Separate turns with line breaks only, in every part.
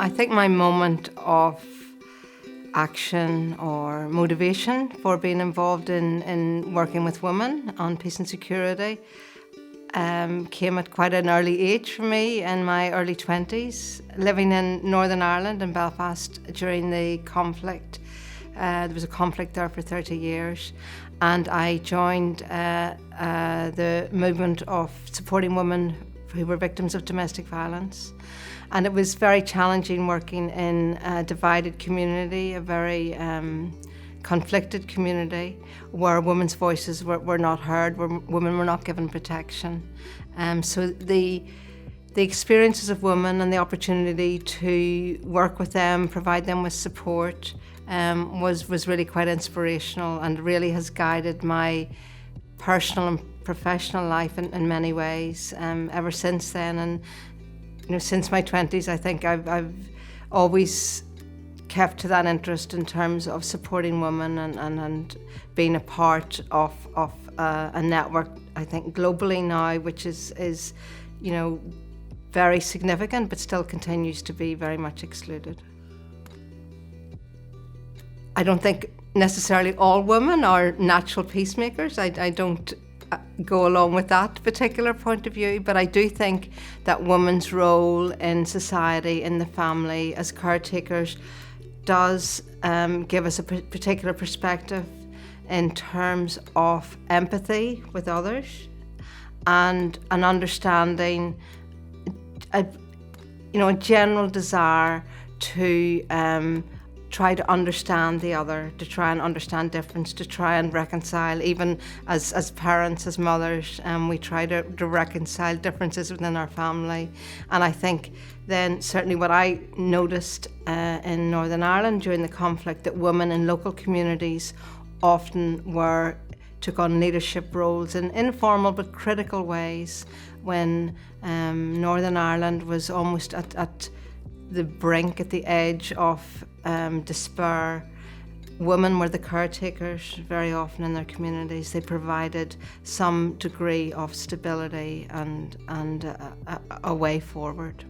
I think my moment of action or motivation for being involved in working with women on peace and security came at quite an early age for me, in my early 20s, living in Northern Ireland, in Belfast, during the conflict. There was a conflict there for 30 years, and I joined the movement of supporting women who were victims of domestic violence. And it was very challenging working in a divided community, a very conflicted community, where women's voices were not heard, where women were not given protection. So the experiences of women and the opportunity to work with them, provide them with support, was really quite inspirational, and really has guided my personal and professional life in many ways ever since then. And since my 20s, I think I've always kept to that interest in terms of supporting women and being a part of a network, I think globally now, which is very significant, but still continues to be very much excluded. I don't think necessarily all women are natural peacemakers. I don't go along with that particular point of view, but I do think that women's role in society, in the family, as caretakers, does give us a particular perspective in terms of empathy with others and an understanding, a general desire to try to understand the other, to try and understand difference, to try and reconcile. Even as parents, as mothers, we try to reconcile differences within our family. And I think then certainly what I noticed in Northern Ireland during the conflict, that women in local communities often took on leadership roles in informal but critical ways when Northern Ireland was almost at the brink, at the edge of despair. Women were the caretakers very often in their communities. They provided some degree of stability and a way forward.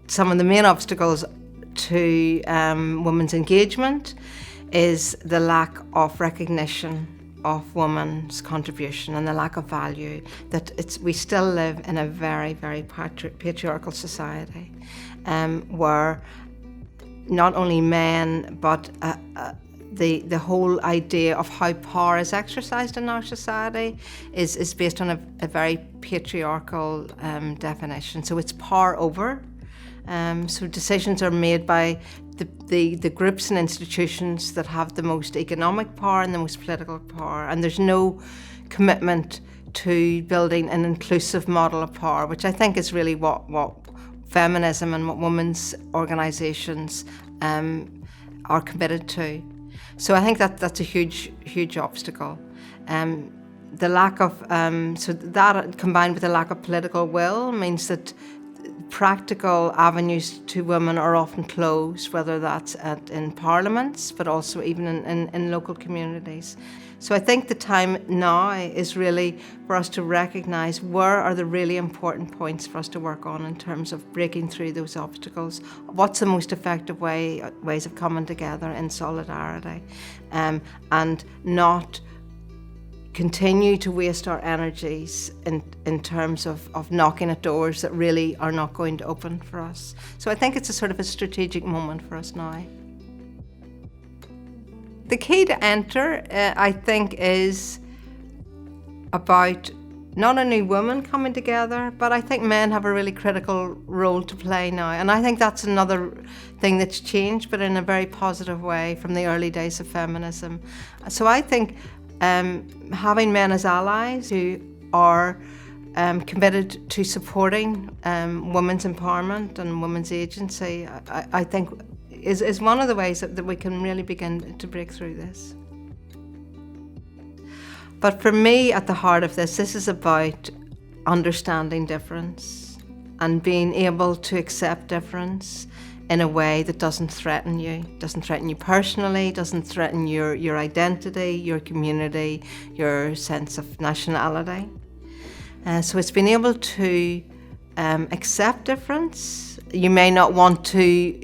Some of the main obstacles to women's engagement is the lack of recognition of women's contribution and the lack of value. That we still live in a very, very patriarchal society, where not only men, but the whole idea of how power is exercised in our society is based on a very patriarchal definition. So it's power over. So decisions are made by the groups and institutions that have the most economic power and the most political power, and there's no commitment to building an inclusive model of power, which I think is really what feminism and what women's organisations are committed to. So I think that's a huge obstacle. The lack of so that combined with the lack of political will means that practical avenues to women are often closed, whether that's in parliaments, but also even in local communities. So I think the time now is really for us to recognise where are the really important points for us to work on in terms of breaking through those obstacles. What's the most effective ways of coming together in solidarity, and not continue to waste our energies in terms of knocking at doors that really are not going to open for us. So I think it's a sort of a strategic moment for us now. The key to enter, I think, is about not only women coming together, but I think men have a really critical role to play now. And I think that's another thing that's changed, but in a very positive way from the early days of feminism. So I think having men as allies who are committed to supporting women's empowerment and women's agency, I think is one of the ways that we can really begin to break through this. But for me, at the heart of this is about understanding difference and being able to accept difference in a way that doesn't threaten you personally, doesn't threaten your identity, your community, your sense of nationality. So it's being able to accept difference you may not want to,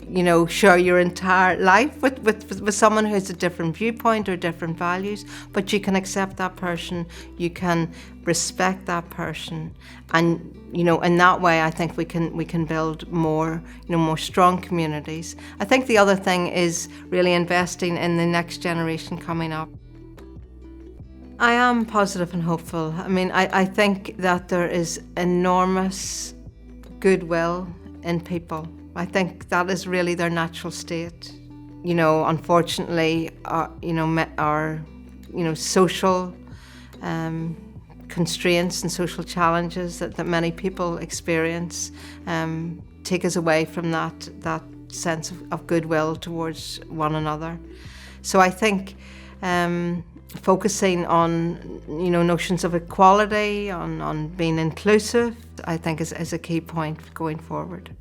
share your entire life with someone who has a different viewpoint or different values, but you can accept that person, you can respect that person, and in that way I think we can build more more strong communities. I think the other thing is really investing in the next generation coming up. I am positive and hopeful. I mean, I think that there is enormous goodwill in people. I think that is really their natural state. Unfortunately, our social constraints and social challenges that many people experience take us away from that sense of goodwill towards one another. So I think focusing on notions of equality, on being inclusive, I think is a key point going forward.